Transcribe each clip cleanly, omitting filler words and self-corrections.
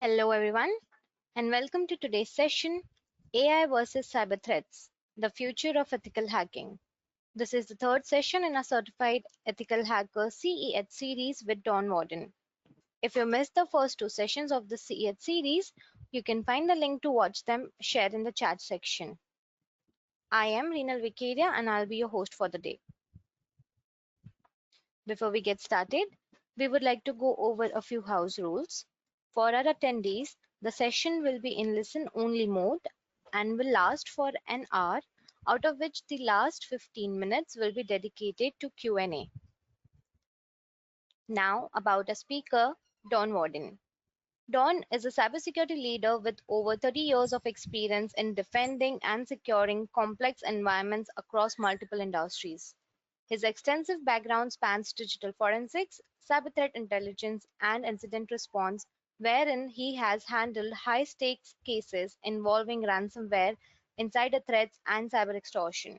Hello, everyone, and welcome to today's session AI versus Cyber Threats The Future of Ethical Hacking. This is the third session in our Certified Ethical Hacker CEH series with Don Warden. If you missed the first two sessions of the CEH series, you can find the link to watch them shared in the chat section. I am Reenal Vicaria and I'll be your host for the day. Before we get started, we would like to go over a few house rules. For our attendees, the session will be in listen-only mode and will last for an hour, out of which the last 15 minutes will be dedicated to Q&A. Now, about a speaker, Don Warden. Don is a cybersecurity leader with over 30 years of experience in defending and securing complex environments across multiple industries. His extensive background spans digital forensics, cyber threat intelligence, and incident response, wherein he has handled high-stakes cases involving ransomware, insider threats, and cyber extortion.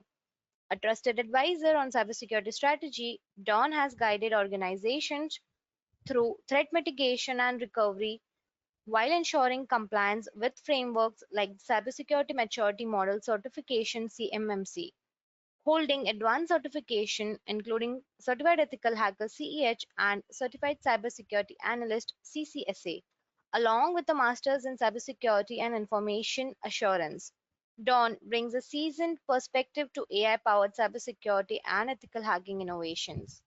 A trusted advisor on cybersecurity strategy, Don has guided organizations through threat mitigation and recovery while ensuring compliance with frameworks like Cybersecurity Maturity Model Certification (CMMC), holding advanced certification including Certified Ethical Hacker (CEH) and Certified Cyber Security Analyst (CCSA), along with a master's in cybersecurity and information assurance. Don brings a seasoned perspective to AI-powered cybersecurity and ethical hacking innovations.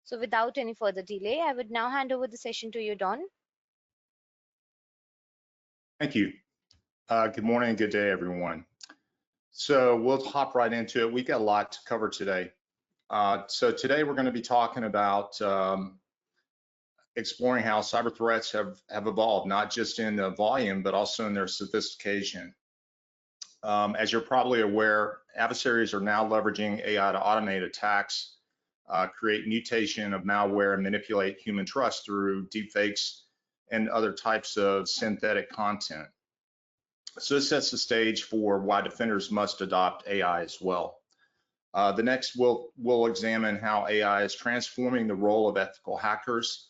So without any further delay, I would now hand over the session to you, Don. Thank you. Good morning and good day, everyone. So we'll hop right into it. We've got a lot to cover today. So today we're going to be talking about exploring how cyber threats have evolved, not just in the volume, but also in their sophistication. As you're probably aware, adversaries are now leveraging AI to automate attacks, create mutation of malware, and manipulate human trust through deepfakes and other types of synthetic content. So this sets the stage for why defenders must adopt AI as well. The next, we'll examine how AI is transforming the role of ethical hackers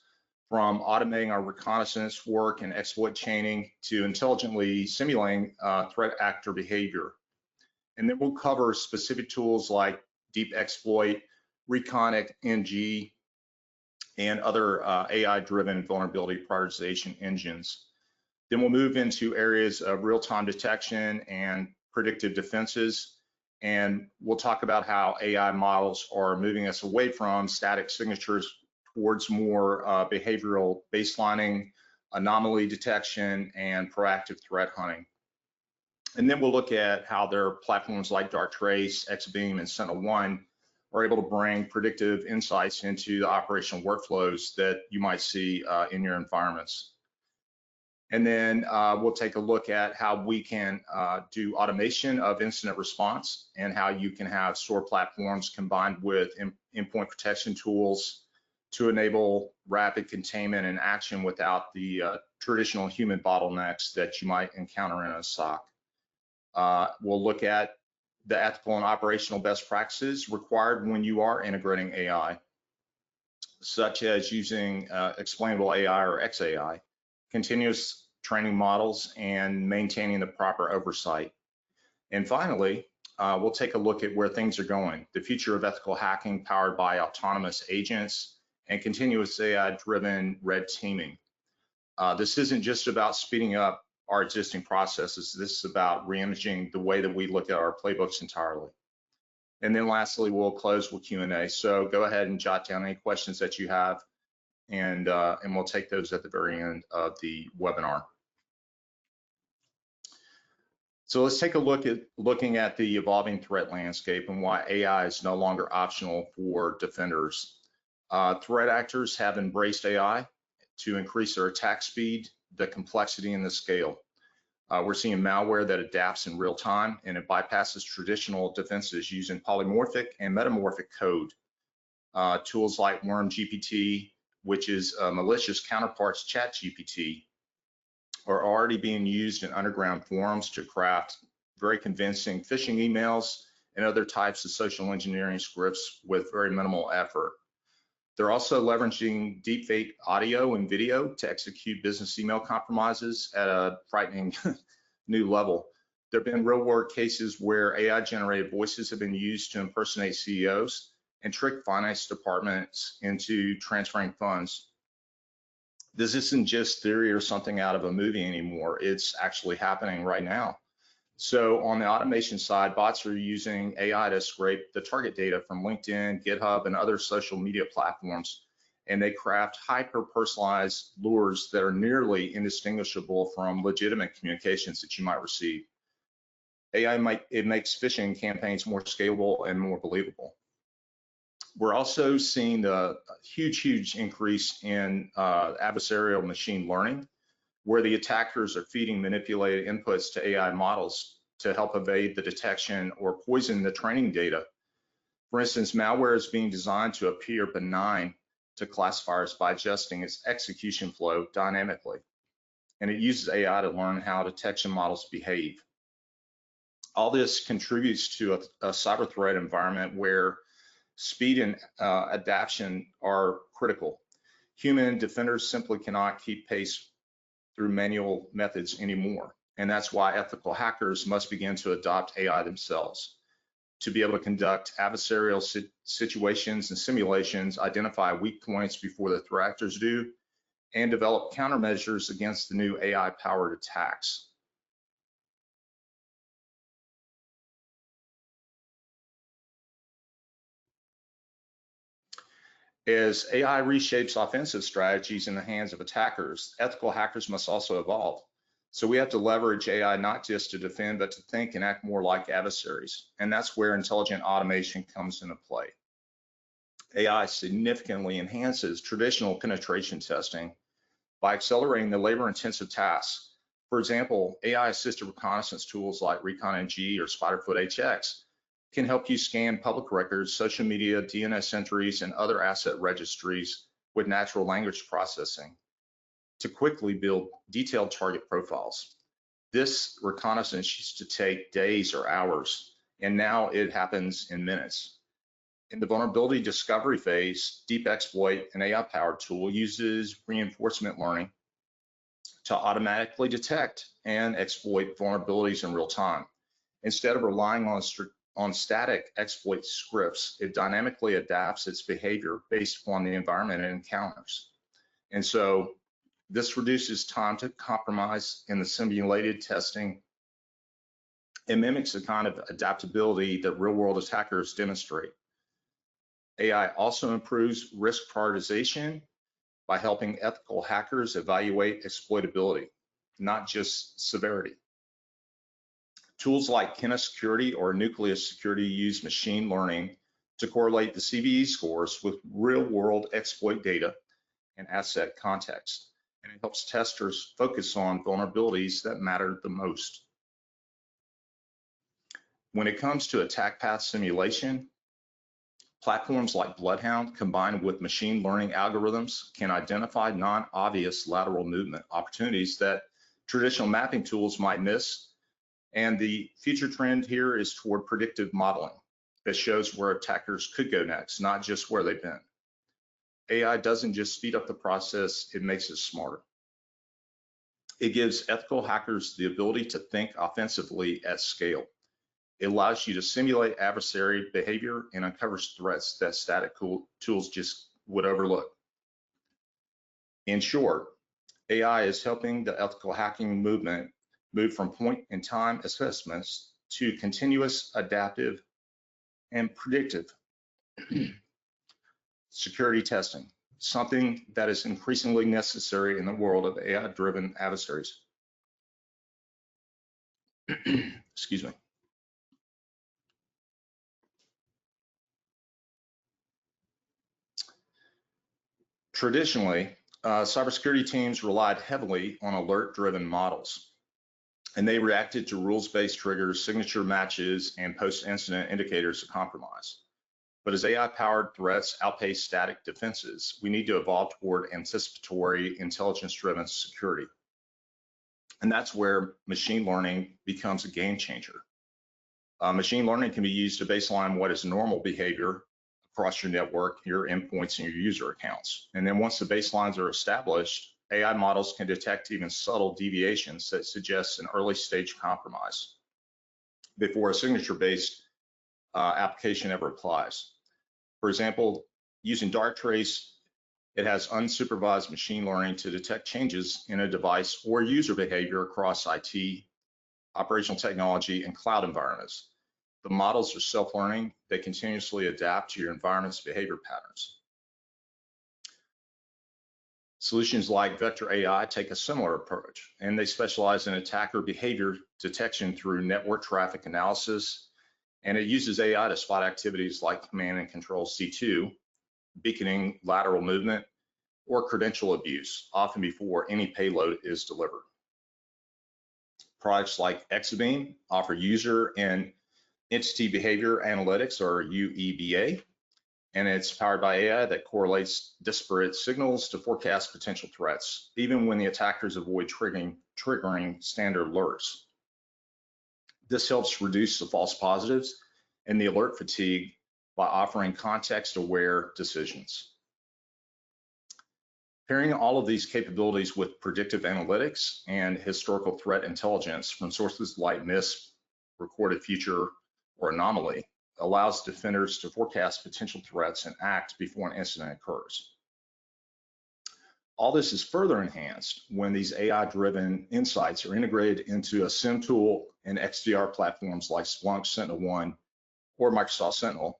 from automating our reconnaissance work and exploit chaining to intelligently simulating threat actor behavior. And then we'll cover specific tools like deep exploit, Reconic NG, and other AI-driven vulnerability prioritization engines. Then we'll move into areas of real-time detection and predictive defenses, and we'll talk about how AI models are moving us away from static signatures towards more behavioral baselining, anomaly detection, and proactive threat hunting. And then we'll look at how their platforms like Darktrace, Xbeam, and SentinelOne are able to bring predictive insights into the operational workflows that you might see in your environments. And then we'll take a look at how we can do automation of incident response and how you can have SOAR platforms combined with endpoint protection tools to enable rapid containment and action without the traditional human bottlenecks that you might encounter in a SOC. We'll look at the ethical and operational best practices required when you are integrating AI, such as using explainable AI or XAI, continuous training models, and maintaining the proper oversight. And finally, we'll take a look at where things are going, the future of ethical hacking powered by autonomous agents and continuous AI-driven red teaming. This isn't just about speeding up our existing processes. This is about reimaging the way that we look at our playbooks entirely. And then lastly, we'll close with Q&A. So go ahead and jot down any questions that you have, and we'll take those at the very end of the webinar. So let's take a look at looking at the evolving threat landscape and why AI is no longer optional for defenders. Threat actors have embraced AI to increase their attack speed, the complexity, and the scale. We're seeing malware that adapts in real time and it bypasses traditional defenses using polymorphic and metamorphic code. Tools like WormGPT, which is a malicious counterpart to ChatGPT, are already being used in underground forums to craft very convincing phishing emails and other types of social engineering scripts with very minimal effort. They're also leveraging deepfake audio and video to execute business email compromises at a frightening new level. There have been real-world cases where AI-generated voices have been used to impersonate CEOs and trick finance departments into transferring funds. This isn't just theory or something out of a movie anymore. It's actually happening right now. So on the automation side, bots are using AI to scrape the target data from LinkedIn, GitHub, and other social media platforms, and they craft hyper-personalized lures that are nearly indistinguishable from legitimate communications that you might receive. It makes phishing campaigns more scalable and more believable. We're also seeing a huge increase in adversarial machine learning, where the attackers are feeding manipulated inputs to AI models to help evade the detection or poison the training data. For instance, malware is being designed to appear benign to classifiers by adjusting its execution flow dynamically. And it uses AI to learn how detection models behave. All this contributes to a cyber threat environment where speed and adaptation are critical. Human defenders simply cannot keep pace through manual methods anymore. And that's why ethical hackers must begin to adopt AI themselves to be able to conduct adversarial situations and simulations, identify weak points before the threat actors do, and develop countermeasures against the new AI-powered attacks. As AI reshapes offensive strategies in the hands of attackers, ethical hackers must also evolve. So we have to leverage AI not just to defend, but to think and act more like adversaries. And that's where intelligent automation comes into play. AI significantly enhances traditional penetration testing by accelerating the labor-intensive tasks. For example, AI-assisted reconnaissance tools like ReconNG or Spiderfoot HX can help you scan public records, social media, DNS entries, and other asset registries with natural language processing to quickly build detailed target profiles. This reconnaissance used to take days or hours, and now it happens in minutes. In the vulnerability discovery phase, Deep Exploit, an AI-powered tool, uses reinforcement learning to automatically detect and exploit vulnerabilities in real time. Instead of relying on static exploit scripts, it dynamically adapts its behavior based upon the environment it encounters. And so this reduces time to compromise in the simulated testing and mimics the kind of adaptability that real-world attackers demonstrate. AI also improves risk prioritization by helping ethical hackers evaluate exploitability, not just severity. Tools like Keynote Security or Nucleus Security use machine learning to correlate the CVE scores with real-world exploit data and asset context, and it helps testers focus on vulnerabilities that matter the most. When it comes to attack path simulation, platforms like Bloodhound combined with machine learning algorithms can identify non-obvious lateral movement opportunities that traditional mapping tools might miss. And the future trend here is toward predictive modeling that shows where attackers could go next, not just where they've been. AI doesn't just speed up the process, it makes it smarter. It gives ethical hackers the ability to think offensively at scale. It allows you to simulate adversary behavior and uncovers threats that static tools just would overlook. In short, AI is helping the ethical hacking movement move from point-in-time assessments to continuous, adaptive, and predictive security testing, something that is increasingly necessary in the world of AI-driven adversaries. Excuse me. Traditionally, cybersecurity teams relied heavily on alert-driven models, and they reacted to rules-based triggers, signature matches, and post-incident indicators of compromise. But as AI-powered threats outpace static defenses, we need to evolve toward anticipatory, intelligence-driven security. And that's where machine learning becomes a game changer. Machine learning can be used to baseline what is normal behavior across your network, your endpoints, and your user accounts. And then once the baselines are established, AI models can detect even subtle deviations that suggest an early stage compromise before a signature-based application ever applies. For example, using Darktrace, it has unsupervised machine learning to detect changes in a device or user behavior across IT, operational technology, and cloud environments. The models are self-learning. They continuously adapt to your environment's behavior patterns. Solutions like Vector AI take a similar approach, and they specialize in attacker behavior detection through network traffic analysis, and it uses AI to spot activities like command and control C2, beaconing lateral movement, or credential abuse, often before any payload is delivered. Products like Exabeam offer user and entity behavior analytics, or UEBA, and it's powered by AI that correlates disparate signals to forecast potential threats, even when the attackers avoid triggering standard alerts. This helps reduce the false positives and the alert fatigue by offering context-aware decisions. Pairing all of these capabilities with predictive analytics and historical threat intelligence from sources like MISP, recorded future, or anomaly allows defenders to forecast potential threats and act before an incident occurs. All this is further enhanced when these AI-driven insights are integrated into a SIEM tool and XDR platforms like Splunk, SentinelOne, or Microsoft Sentinel,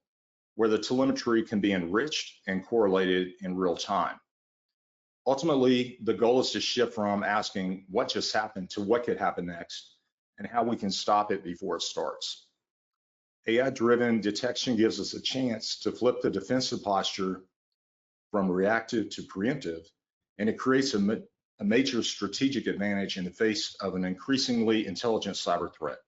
where the telemetry can be enriched and correlated in real time. Ultimately, the goal is to shift from asking what just happened to what could happen next and how we can stop it before it starts. AI-driven detection gives us a chance to flip the defensive posture from reactive to preemptive, and it creates a major strategic advantage in the face of an increasingly intelligent cyber threat.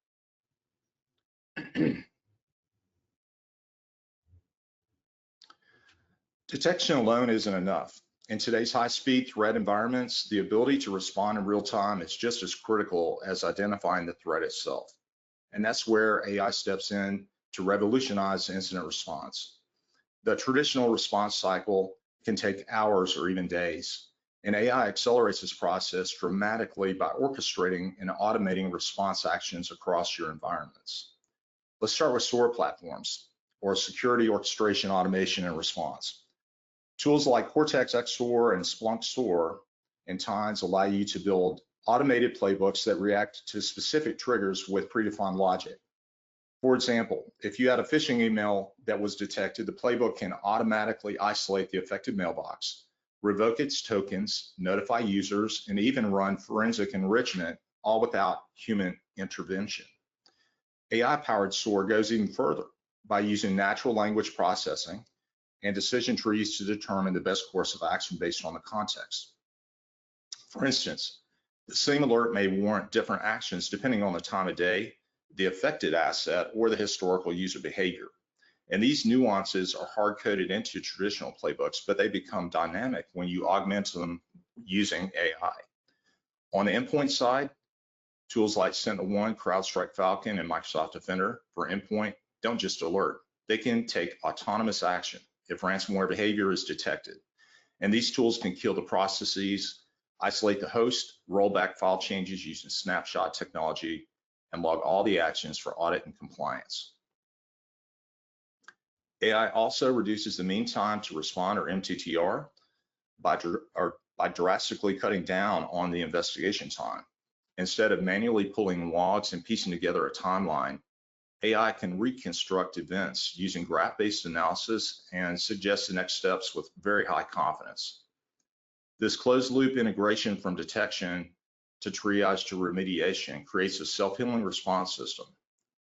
Detection alone isn't enough. In today's high-speed threat environments, the ability to respond in real time is just as critical as identifying the threat itself. And that's where AI steps in to revolutionize incident response. The traditional response cycle can take hours or even days, and AI accelerates this process dramatically by orchestrating and automating response actions across your environments. Let's start with SOAR platforms, or security orchestration, automation, and response. Tools like Cortex XSOAR and Splunk SOAR in times allow you to build automated playbooks that react to specific triggers with predefined logic. For example, if you had a phishing email that was detected, the playbook can automatically isolate the affected mailbox, revoke its tokens, notify users, and even run forensic enrichment, all without human intervention. AI-powered SOAR goes even further by using natural language processing and decision trees to determine the best course of action based on the context. For instance, the same alert may warrant different actions depending on the time of day, the affected asset, or the historical user behavior. And these nuances are hard-coded into traditional playbooks, but they become dynamic when you augment them using AI. On the endpoint side, tools like SentinelOne, CrowdStrike Falcon, and Microsoft Defender for endpoint don't just alert. They can take autonomous action if ransomware behavior is detected. And these tools can kill the processes, isolate the host, roll back file changes using snapshot technology, and log all the actions for audit and compliance. AI also reduces the mean time to respond, or MTTR, by drastically cutting down on the investigation time. Instead of manually pulling logs and piecing together a timeline, AI can reconstruct events using graph-based analysis and suggest the next steps with very high confidence. This closed-loop integration from detection to triage to remediation creates a self-healing response system.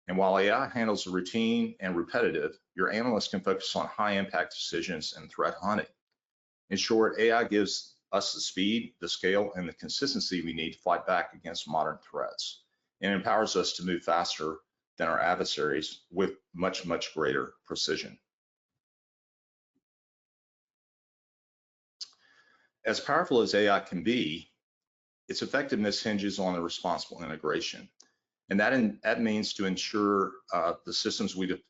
And while AI handles the routine and repetitive, your analyst can focus on high-impact decisions and threat hunting. In short, AI gives us the speed, the scale, and the consistency we need to fight back against modern threats, and empowers us to move faster than our adversaries with much, much greater precision. As powerful as AI can be, its effectiveness hinges on the responsible integration. And that means to ensure the systems we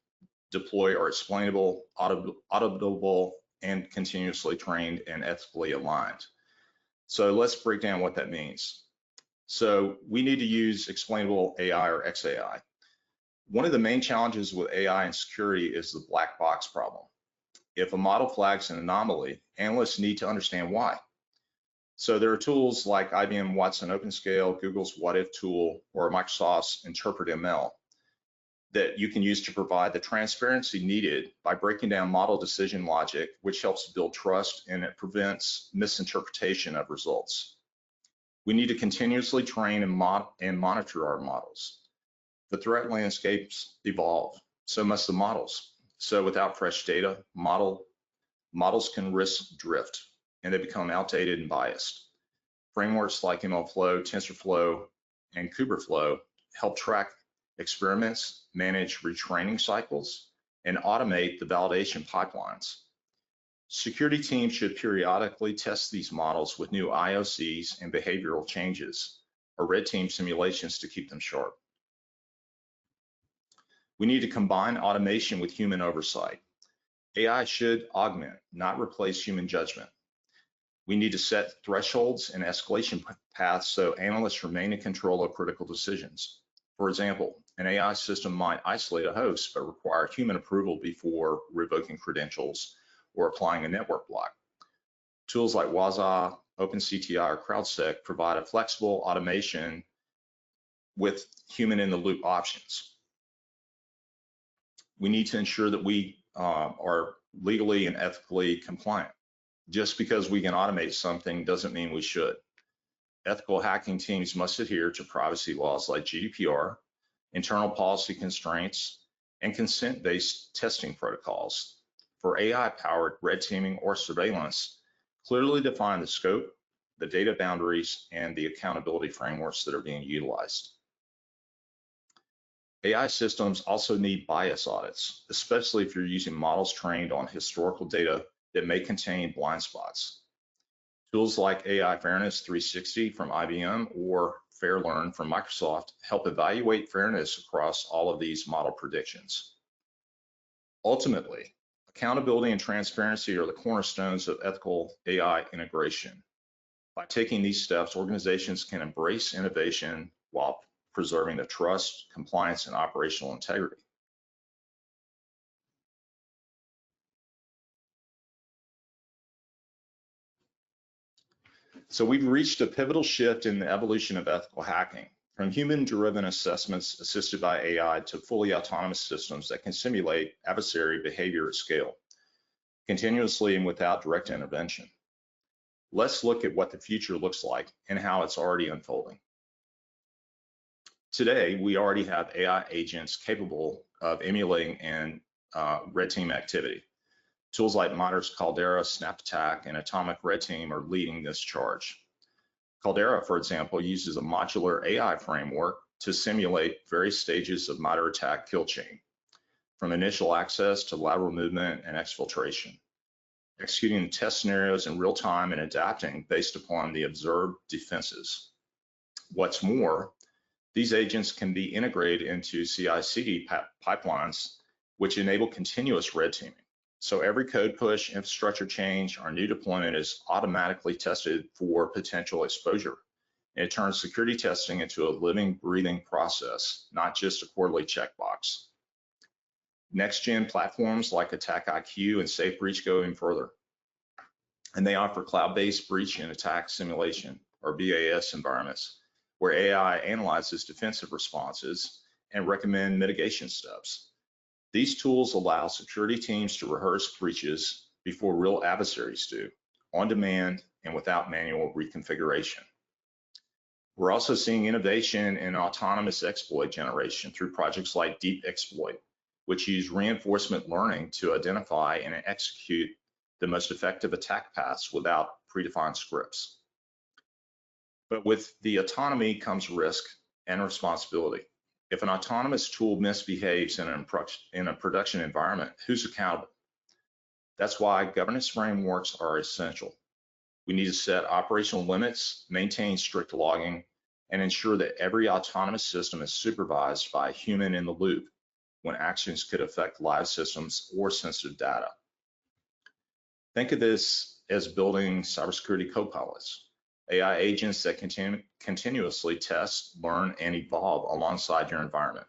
deploy are explainable, auditable, and continuously trained and ethically aligned. So let's break down what that means. So we need to use explainable AI or XAI. One of the main challenges with AI and security is the black box problem. If a model flags an anomaly, analysts need to understand why. So there are tools like IBM Watson OpenScale, Google's What If tool, or Microsoft's Interpret ML that you can use to provide the transparency needed by breaking down model decision logic, which helps build trust and it prevents misinterpretation of results. We need to continuously train and monitor our models. The threat landscapes evolve, so must the models. So without fresh data, models can risk drift and they become outdated and biased. Frameworks like MLflow, TensorFlow, and Kubeflow help track experiments, manage retraining cycles, and automate the validation pipelines. Security teams should periodically test these models with new IOCs and behavioral changes, or red team simulations to keep them sharp. We need to combine automation with human oversight. AI should augment, not replace human judgment. We need to set thresholds and escalation paths so analysts remain in control of critical decisions. For example, an AI system might isolate a host but require human approval before revoking credentials or applying a network block. Tools like Waza, OpenCTI, or CrowdSec provide a flexible automation with human-in-the-loop options. We need to ensure that we are legally and ethically compliant. Just because we can automate something doesn't mean we should. Ethical hacking teams must adhere to privacy laws like GDPR, internal policy constraints, and consent-based testing protocols. For AI-powered red teaming or surveillance, clearly define the scope, the data boundaries, and the accountability frameworks that are being utilized. AI systems also need bias audits, especially if you're using models trained on historical data that may contain blind spots. Tools like AI Fairness 360 from IBM or FairLearn from Microsoft help evaluate fairness across all of these model predictions. Ultimately, accountability and transparency are the cornerstones of ethical AI integration. By taking these steps, organizations can embrace innovation while preserving the trust, compliance, and operational integrity. So we've reached a pivotal shift in the evolution of ethical hacking, from human-driven assessments assisted by AI to fully autonomous systems that can simulate adversary behavior at scale, continuously and without direct intervention. Let's look at what the future looks like and how it's already unfolding. Today, we already have AI agents capable of emulating and red team activity. Tools like Miner's Caldera, SnapAttack, and Atomic Red Team are leading this charge. Caldera, for example, uses a modular AI framework to simulate various stages of MITRE ATT&CK kill chain, from initial access to lateral movement and exfiltration, executing test scenarios in real time and adapting based upon the observed defenses. What's more, these agents can be integrated into CI/CD pipelines, which enable continuous red teaming. So every code push, infrastructure change, or new deployment is automatically tested for potential exposure. And it turns security testing into a living, breathing process, not just a quarterly checkbox. Next-gen platforms like AttackIQ and SafeBreach go even further. And they offer cloud-based breach and attack simulation, or BAS environments, where AI analyzes defensive responses and recommend mitigation steps. These tools allow security teams to rehearse breaches before real adversaries do, on demand and without manual reconfiguration. We're also seeing innovation in autonomous exploit generation through projects like Deep Exploit, which use reinforcement learning to identify and execute the most effective attack paths without predefined scripts. But with the autonomy comes risk and responsibility. If an autonomous tool misbehaves in a production environment, who's accountable? That's why governance frameworks are essential. We need to set operational limits, maintain strict logging, and ensure that every autonomous system is supervised by a human in the loop when actions could affect live systems or sensitive data. Think of this as building cybersecurity co-pilots, AI agents that continuously test, learn, and evolve alongside your environment,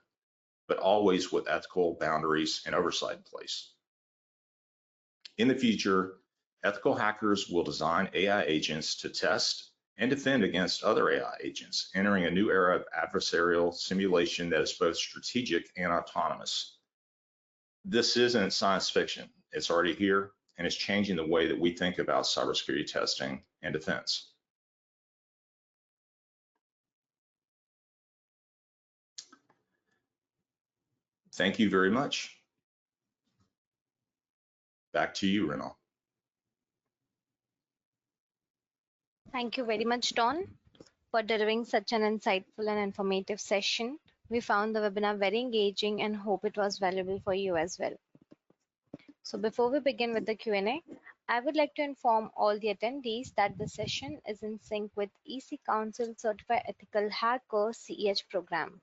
but always with ethical boundaries and oversight in place. In the future, ethical hackers will design AI agents to test and defend against other AI agents, entering a new era of adversarial simulation that is both strategic and autonomous. This isn't science fiction. It's already here, and it's changing the way that we think about cybersecurity testing and defense. Thank you very much. Back to you, Renal. Thank you very much, Don, for delivering such an insightful and informative session. We found the webinar very engaging and hope it was valuable for you as well. So before we begin with the Q&A, I would like to inform all the attendees that the session is in sync with EC Council Certified Ethical Hacker CEH program.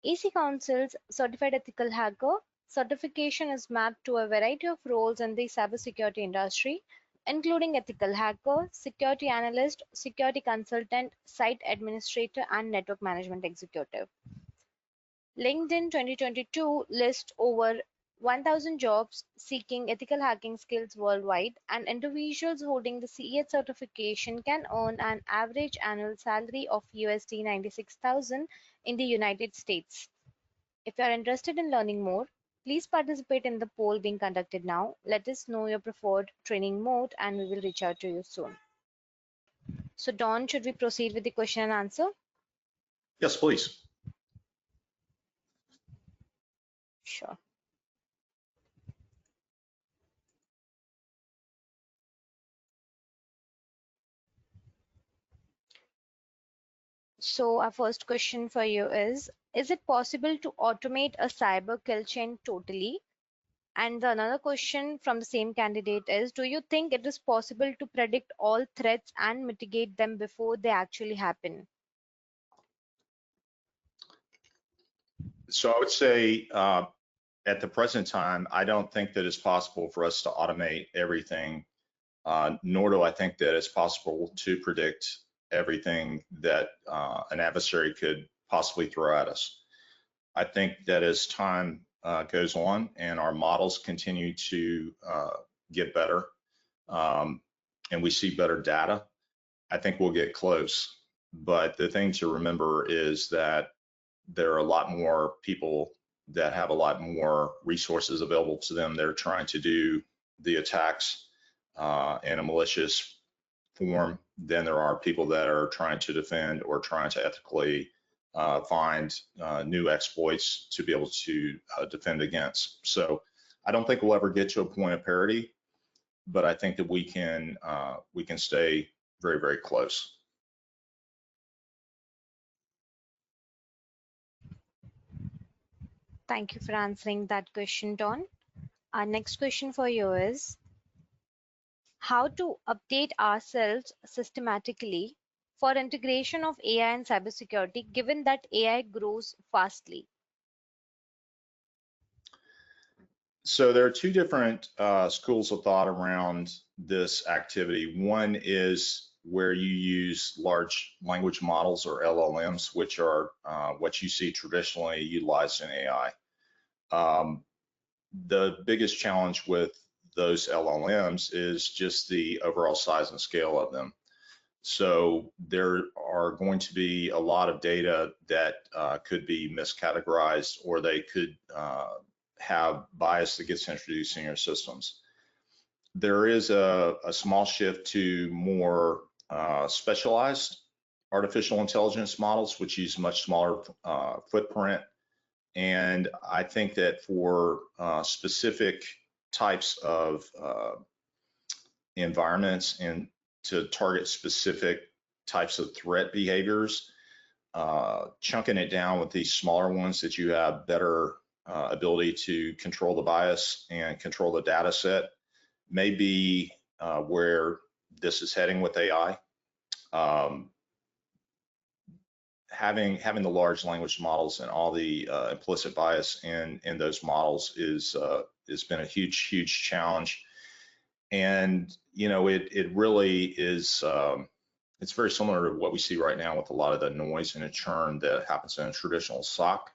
EC Council's Certified Ethical Hacker certification is mapped to a variety of roles in the cybersecurity industry, including ethical hacker, security analyst, security consultant, site administrator, and network management executive. LinkedIn 2022 lists over 1,000 jobs seeking ethical hacking skills worldwide, and individuals holding the CEH certification can earn an average annual salary of USD 96,000 in the United States. If you are interested in learning more, please participate in the poll being conducted now. Let us know your preferred training mode and we will reach out to you soon. So Don, should we proceed with the question and answer? Yes, please. Sure. So our first question for you is it possible to automate a cyber kill chain totally? And another question from the same candidate is, do you think it is possible to predict all threats and mitigate them before they actually happen? So I would say at the present time, I don't think that it's possible for us to automate everything, nor do I think that it's possible to predict everything that an adversary could possibly throw at us. I think that as time goes on and our models continue to get better and we see better data, I think we'll get close. But the thing to remember is that there are a lot more people that have a lot more resources available to them. They're trying to do the attacks in a malicious form than there are people that are trying to defend or trying to ethically find new exploits to be able to defend against. So I don't think we'll ever get to a point of parity, but I think that we can stay very, very close. Thank you for answering that question, Don. Our next question for you is how to update ourselves systematically for integration of AI and cybersecurity, given that AI grows fastly? So there are two different schools of thought around this activity. One is where you use large language models or LLMs, which are what you see traditionally utilized in AI. The biggest challenge with those LLMs is just the overall size and scale of them. So there are going to be a lot of data that could be miscategorized, or they could have bias that gets introduced in your systems. There is a small shift to more specialized artificial intelligence models, which use much smaller footprint. And I think that for specific types of environments and to target specific types of threat behaviors, chunking it down with these smaller ones that you have better ability to control the bias and control the data set may be where this is heading with AI. having the large language models and all the implicit bias in those models has been a huge challenge. And it really is. It's very similar to what we see right now with a lot of the noise and churn that happens in a traditional SOC.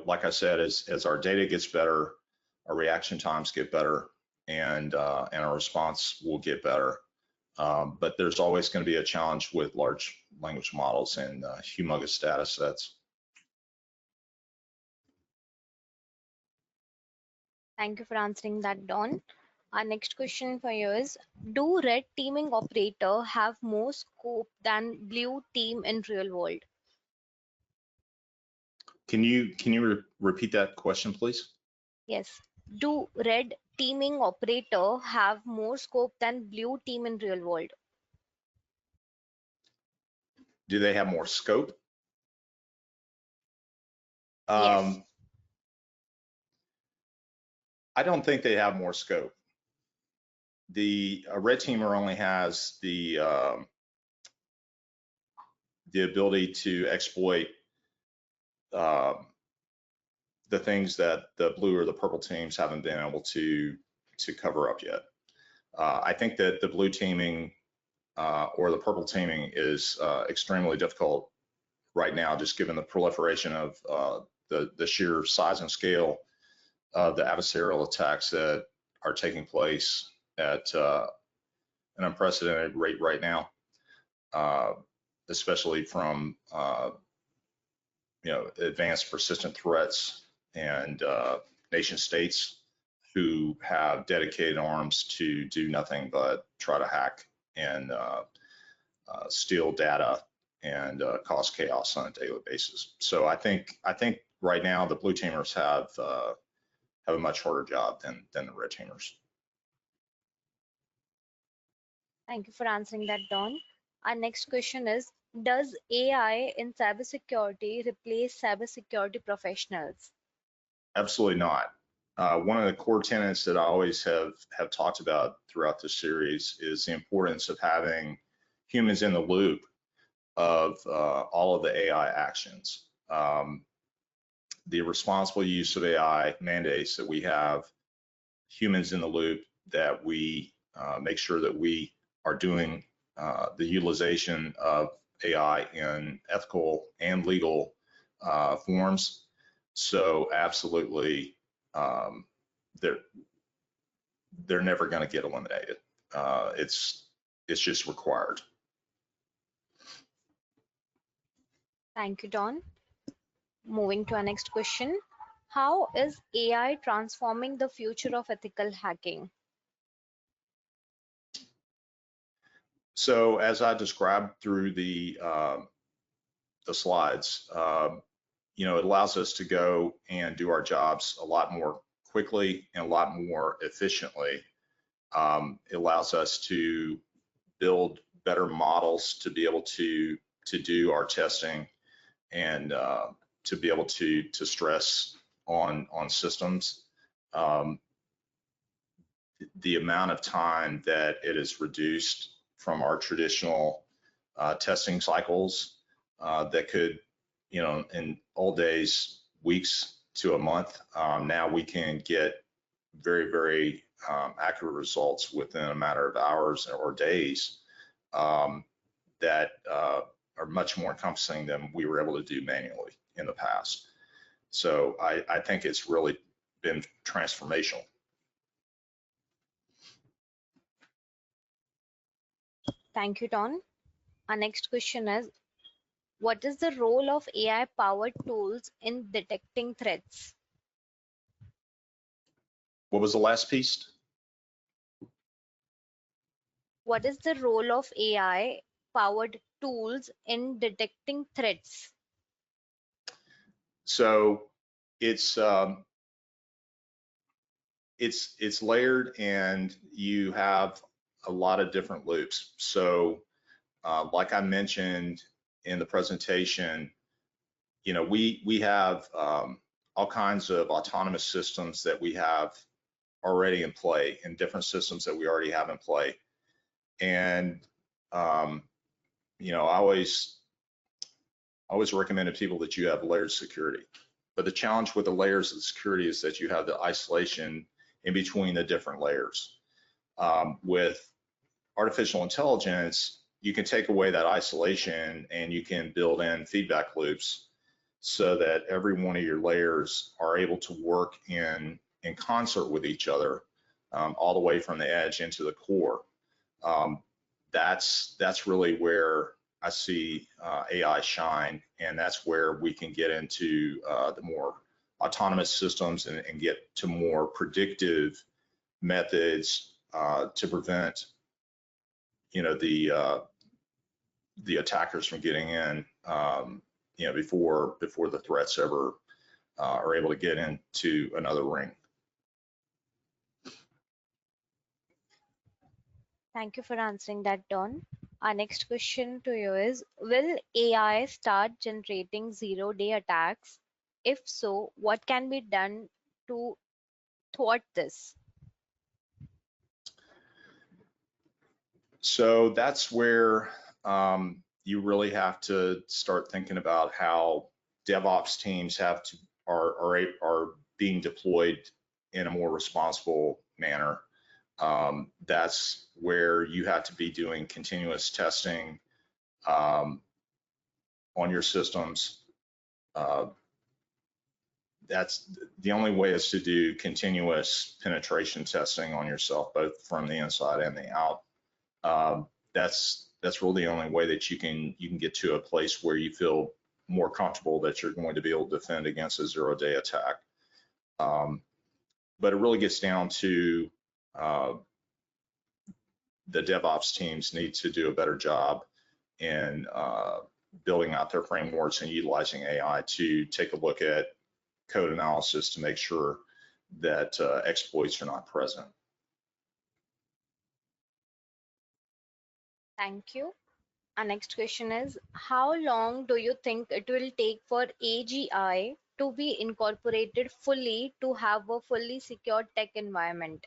Like I said, as our data gets better, our reaction times get better, and our response will get better. But there's always going to be a challenge with large language models and humongous data sets. Thank you for answering that, Don. Our next question for you is, do red teaming operator have more scope than blue team in real world? Can you repeat that question, please? Yes. Do red teaming operator have more scope than blue team in real world? Do they have more scope? Yes. I don't think they have more scope. A red teamer only has the ability to exploit the things that the blue or the purple teams haven't been able to cover up yet. I think that the blue teaming or the purple teaming is extremely difficult right now, just given the proliferation of the sheer size and scale of the adversarial attacks that are taking place at an unprecedented rate right now, especially from advanced persistent threats and nation states who have dedicated arms to do nothing but try to hack and steal data and cause chaos on a daily basis. So I think right now the blue teamers have a much harder job than the red teamers. Thank you for answering that, Don. Our next question is, does AI in cybersecurity replace cybersecurity professionals? Absolutely not. One of the core tenets that I always have talked about throughout this series is the importance of having humans in the loop of all of the AI actions. The responsible use of AI mandates that we have humans in the loop, that we make sure that we are doing the utilization of AI in ethical and legal forms. So absolutely, they're never going to get eliminated. It's just required. Thank you, Don. Moving to our next question. How is AI transforming the future of ethical hacking? So as I described through the slides, it allows us to go and do our jobs a lot more quickly and a lot more efficiently. It allows us to build better models to be able to do our testing and to be able to stress on systems. The amount of time that it is reduced from our traditional testing cycles that could, in old days, weeks to a month, now we can get very accurate results within a matter of hours or days that are much more encompassing than we were able to do manually in the past. So I think it's really been transformational. Thank you, Don. Our next question is, what is the role of AI-powered tools in detecting threats? What was the last piece? What is the role of AI-powered tools in detecting threats? So it's layered, and you have a lot of different loops. So like I mentioned in the presentation, we have all kinds of autonomous systems that we have already in play, and different systems that we already have in play. And I always recommend to people that you have layered security. But the challenge with the layers of security is that you have the isolation in between the different layers. With artificial intelligence, you can take away that isolation and you can build in feedback loops so that every one of your layers are able to work in concert with each other, all the way from the edge into the core. That's really where I see AI shine, and that's where we can get into the more autonomous systems and get to more predictive methods to prevent, the attackers from getting in, before the threats ever are able to get into another ring. Thank you for answering that, Don. Our next question to you is, will AI start generating zero-day attacks? If so, what can be done to thwart this? So that's where you really have to start thinking about how DevOps teams are being deployed in a more responsible manner. That's where you have to be doing continuous testing on your systems. That's the only way is to do continuous penetration testing on yourself, both from the inside and the out. That's really the only way that you can get to a place where you feel more comfortable that you're going to be able to defend against a zero-day attack. But it really gets down to the DevOps teams need to do a better job in building out their frameworks and utilizing AI to take a look at code analysis to make sure that exploits are not present. Thank you. Our next question is, how long do you think it will take for AGI to be incorporated fully to have a fully secure tech environment?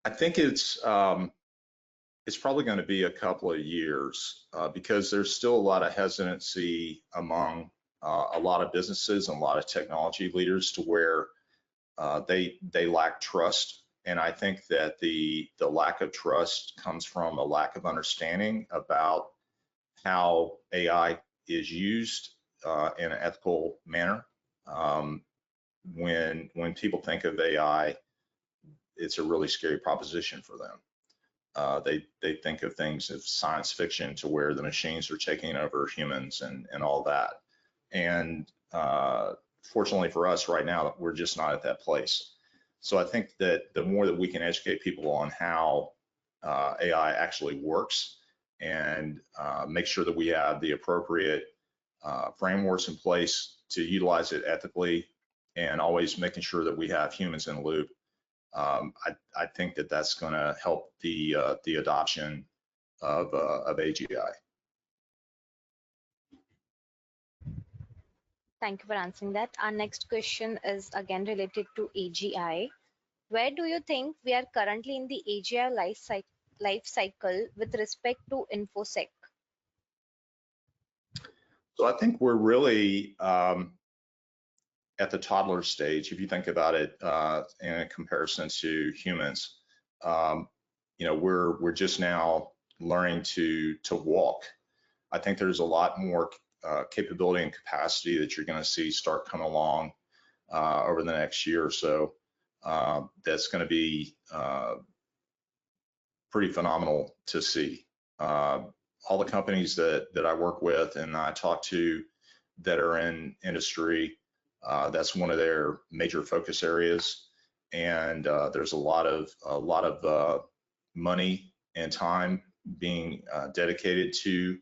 I think it's probably going to be a couple of years because there's still a lot of hesitancy among a lot of businesses and a lot of technology leaders to where they lack trust. And I think that the lack of trust comes from a lack of understanding about how AI is used in an ethical manner. When people think of AI, it's a really scary proposition for them. They think of things as science fiction to where the machines are taking over humans and all that. And fortunately for us right now, we're just not at that place. So I think that the more that we can educate people on how AI actually works and make sure that we have the appropriate frameworks in place to utilize it ethically and always making sure that we have humans in the loop, I think that that's going to help the adoption of AGI. Thank you for answering that. Our next question is again related to AGI. Where do you think we are currently in the AGI life cycle with respect to InfoSec? So I think we're really at the toddler stage, if you think about it in comparison to humans. We're just now learning to walk. I think there's a lot more capability and capacity that you're going to see start coming along over the next year or so. That's going to be pretty phenomenal to see. All the companies that I work with and I talk to that are in industry, that's one of their major focus areas. And there's a lot of money and time being dedicated to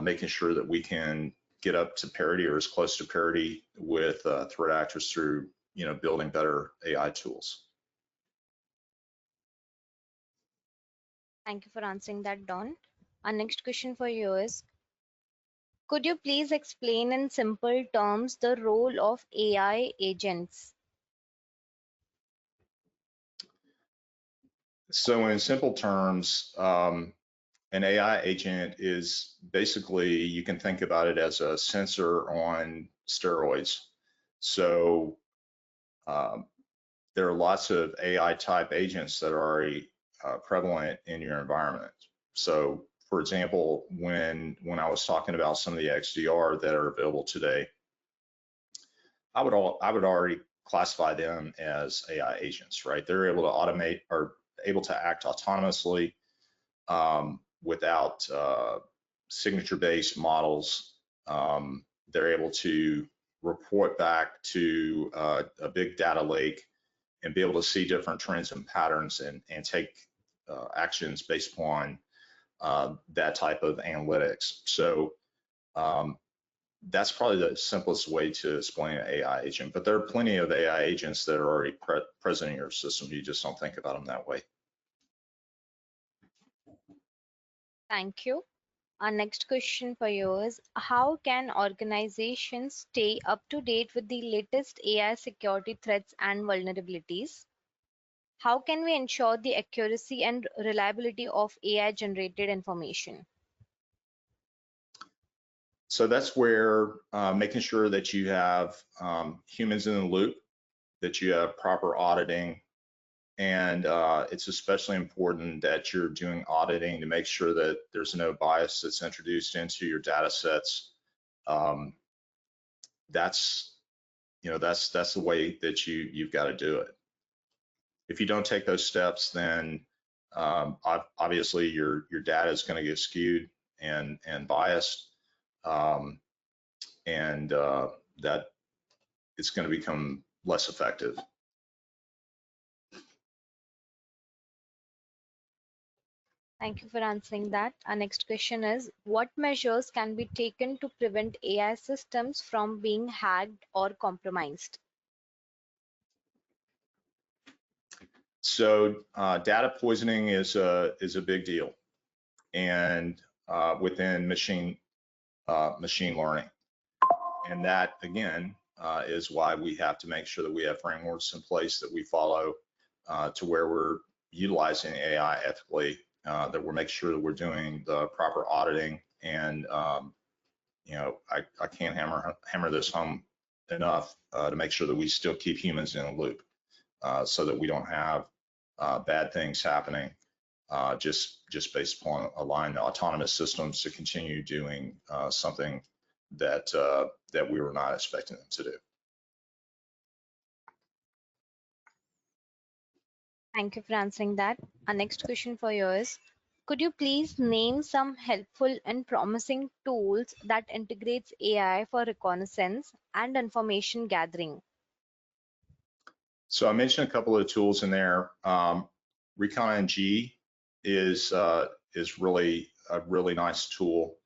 making sure that we can get up to parity or as close to parity with threat actors through building better AI tools. Thank you for answering that, Don. Our next question for you is, could you please explain in simple terms the role of AI agents? So in simple terms, an AI agent is basically, you can think about it as a sensor on steroids. So there are lots of AI type agents that are already prevalent in your environment. So for example, when I was talking about some of the XDR that are available today, I would already classify them as AI agents, right? They're able to automate or able to act autonomously without signature-based models. They're able to report back to a big data lake and be able to see different trends and patterns and take actions based upon that type of analytics. So that's probably the simplest way to explain an AI agent, but there are plenty of AI agents that are already present in your system. You just don't think about them that way. Thank you. Our next question for you is, how can organizations stay up to date with the latest AI security threats and vulnerabilities? How can we ensure the accuracy and reliability of AI generated information? So that's where making sure that you have humans in the loop, that you have proper auditing, and it's especially important that you're doing auditing to make sure that there's no bias that's introduced into your data sets. That's the way that you've got to do it. If you don't take those steps, then obviously your data is going to get skewed and biased, and that it's going to become less effective. Thank you for answering that. Our next question is, what measures can be taken to prevent AI systems from being hacked or compromised? So data poisoning is a big deal, and within machine learning, and that again is why we have to make sure that we have frameworks in place that we follow to where we're utilizing AI ethically, that we're making sure that we're doing the proper auditing, and I can't hammer this home enough to make sure that we still keep humans in the loop, so that we don't have bad things happening just based upon allowing the autonomous systems to continue doing something that we were not expecting them to do. Thank you for answering that. Our next question for you is, could you please name some helpful and promising tools that integrates AI for reconnaissance and information gathering? So I mentioned a couple of tools in there. ReconNG is really a really nice tool.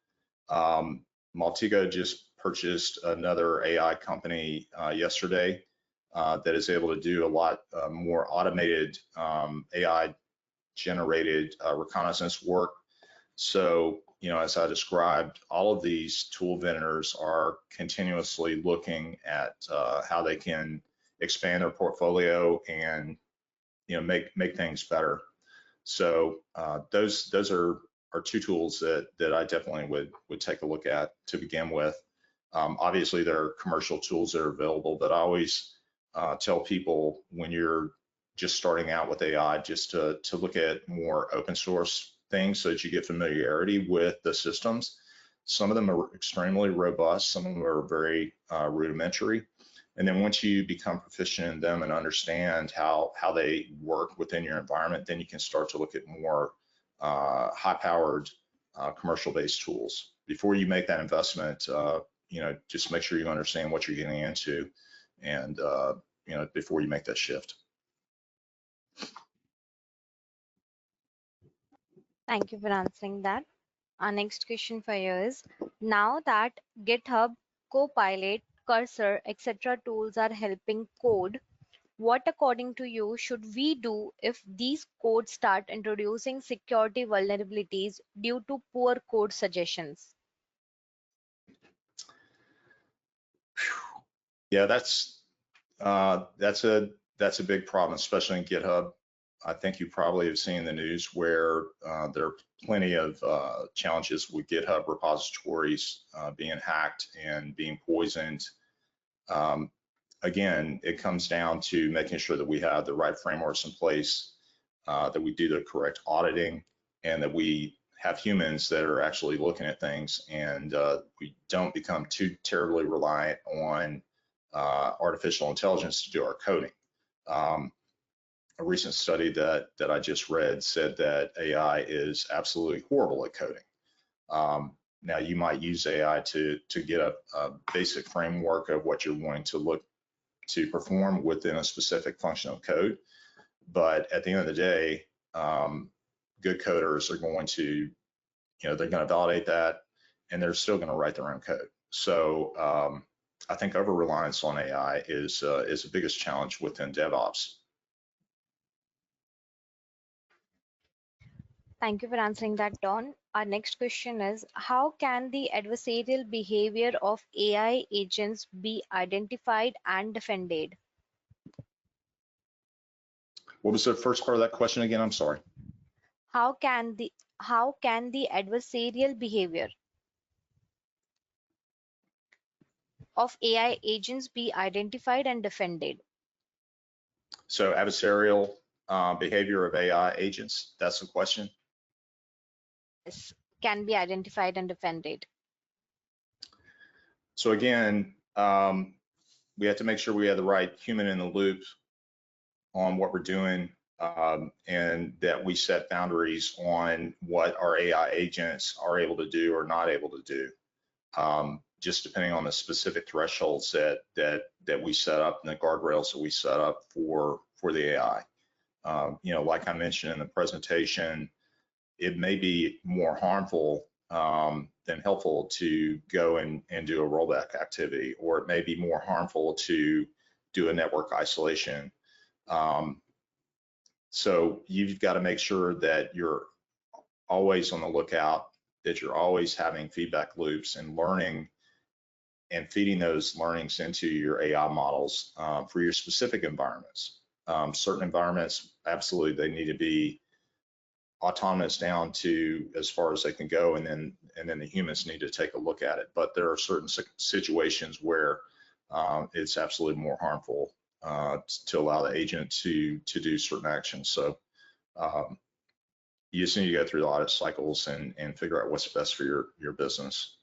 Maltigo just purchased another AI company yesterday that is able to do a lot more automated AI generated reconnaissance work. So, as I described, all of these tool vendors are continuously looking at how they can expand their portfolio and make things better. So those are two tools that I definitely would take a look at to begin with. Obviously, there are commercial tools that are available, but I always tell people when you're just starting out with AI, just to look at more open source things so that you get familiarity with the systems. Some of them are extremely robust, some of them are very rudimentary. And then once you become proficient in them and understand how they work within your environment, then you can start to look at more high-powered commercial-based tools. Before you make that investment, just make sure you understand what you're getting into, and before you make that shift. Thank you for answering that. Our next question for you is, now that GitHub, Copilot, Cursor, etc. tools are helping code, what according to you should we do if these codes start introducing security vulnerabilities due to poor code suggestions? Yeah, that's a big problem, especially in GitHub. I think you probably have seen the news where there are plenty of challenges with GitHub repositories being hacked and being poisoned. Again, it comes down to making sure that we have the right frameworks in place, that we do the correct auditing, and that we have humans that are actually looking at things, and we don't become too terribly reliant on artificial intelligence to do our coding. A recent study that I just read said that AI is absolutely horrible at coding. Now, you might use AI to get a basic framework of what you're wanting to look to perform within a specific function of code. But at the end of the day, good coders are going to, they're going to validate that, and they're still going to write their own code. So I think over-reliance on AI is the biggest challenge within DevOps. Thank you for answering that, Don. Our next question is, how can the adversarial behavior of AI agents be identified and defended? What was the first part of that question again? I'm sorry. How can the adversarial behavior of AI agents be identified and defended? So adversarial behavior of AI agents, that's the question? Yes, can be identified and defended. So again, we have to make sure we have the right human in the loop on what we're doing, and that we set boundaries on what our AI agents are able to do or not able to do, just depending on the specific thresholds that we set up and the guardrails that we set up for the AI. Like I mentioned in the presentation, it may be more harmful than helpful to go and do a rollback activity, or it may be more harmful to do a network isolation. So you've got to make sure that you're always on the lookout, that you're always having feedback loops and learning and feeding those learnings into your AI models for your specific environments. Certain environments, absolutely, they need to be autonomous down to as far as they can go, and then the humans need to take a look at it. But there are certain situations where it's absolutely more harmful to allow the agent to do certain actions. So you just need to go through the audit cycles and figure out what's best for your business.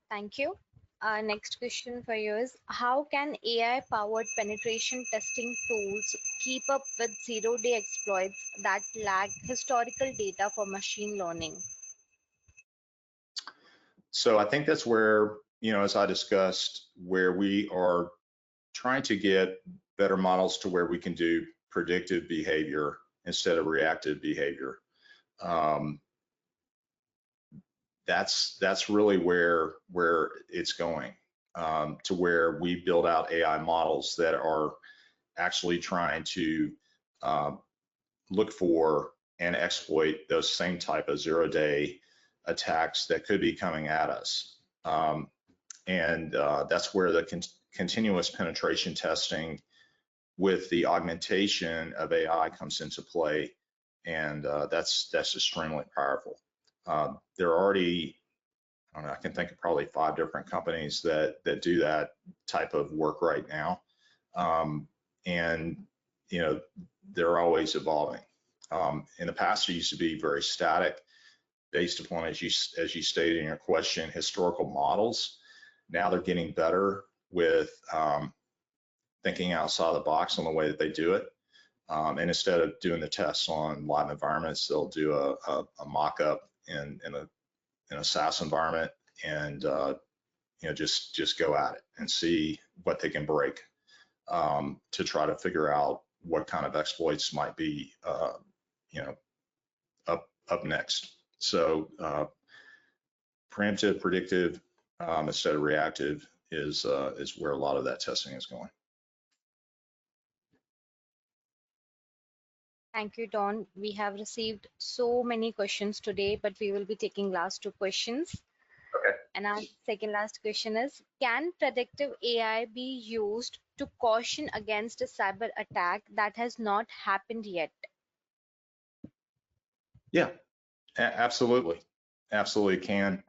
Thank you. Our next question for you is, how can AI-powered penetration testing tools keep up with zero-day exploits that lack historical data for machine learning? So I think that's where, as I discussed, where we are trying to get better models to where we can do predictive behavior instead of reactive behavior. That's really where it's going, to where we build out AI models that are actually trying to look for and exploit those same type of zero-day attacks that could be coming at us. And that's where the continuous penetration testing with the augmentation of AI comes into play, and that's extremely powerful. There are already, I don't know, I can think of probably 5 different companies that do that type of work right now, and they're always evolving. In the past, it used to be very static, based upon, as you stated in your question, historical models. Now they're getting better with thinking outside the box on the way that they do it. And instead of doing the tests on live environments, they'll do a mock-up in a SaaS environment, and just go at it and see what they can break, to try to figure out what kind of exploits might be up next. So preemptive, predictive, instead of reactive is where a lot of that testing is going. Thank you, Don. We have received so many questions today, but we will be taking last 2 questions. And our second last question is, can predictive AI be used to caution against a cyber attack that has not happened yet? Yeah, absolutely. Absolutely can.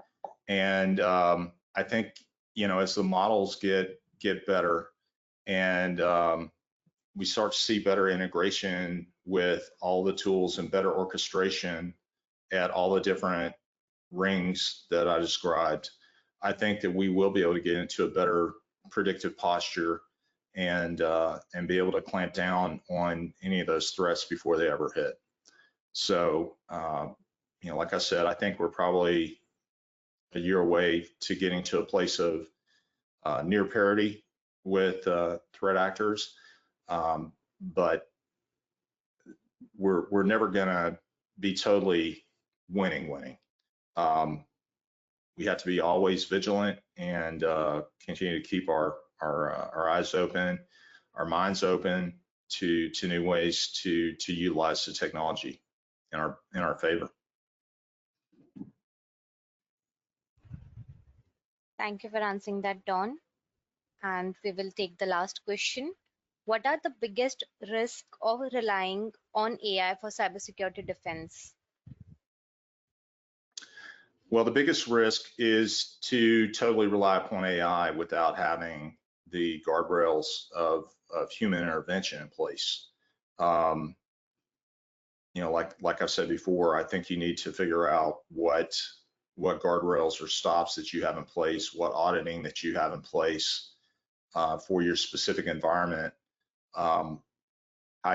And I think, as the models get better and we start to see better integration with all the tools and better orchestration at all the different rings that I described, I think that we will be able to get into a better predictive posture and be able to clamp down on any of those threats before they ever hit. So, like I said, I think we're probably a year away to getting to a place of near parity with threat actors, but we're never going to be totally winning. We have to be always vigilant and continue to keep our eyes open, our minds open to new ways to utilize the technology in our favor. Thank you for answering that, Don. And we will take the last question. What are the biggest risks of relying on AI for cybersecurity defense? Well, the biggest risk is to totally rely upon AI without having the guardrails of human intervention in place. Like I've said before, I think you need to figure out what guardrails or stops that you have in place, what auditing that you have in place for your specific environment, how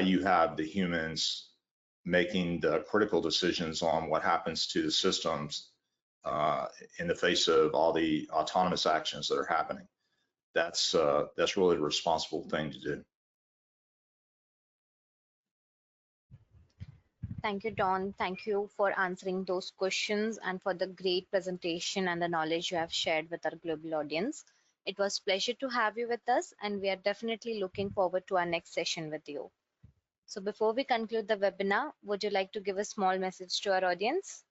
you have the humans making the critical decisions on what happens to the systems in the face of all the autonomous actions that are happening. That's really the responsible thing to do. Thank you, Don. Thank you for answering those questions and for the great presentation and the knowledge you have shared with our global audience. It was a pleasure to have you with us, and we are definitely looking forward to our next session with you. So before we conclude the webinar, would you like to give a small message to our audience?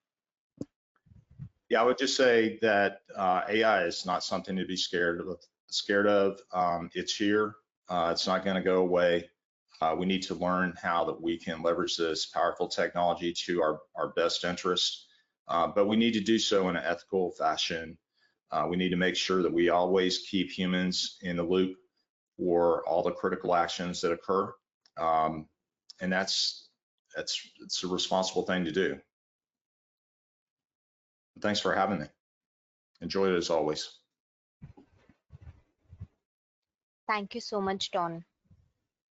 Yeah, I would just say that AI is not something to be scared of. It's here. It's not going to go away. We need to learn how that we can leverage this powerful technology to our best interest, but we need to do so in an ethical fashion. We need to make sure that we always keep humans in the loop for all the critical actions that occur, and it's a responsible thing to do. Thanks for having me. Enjoyed it as always. Thank you so much, Don.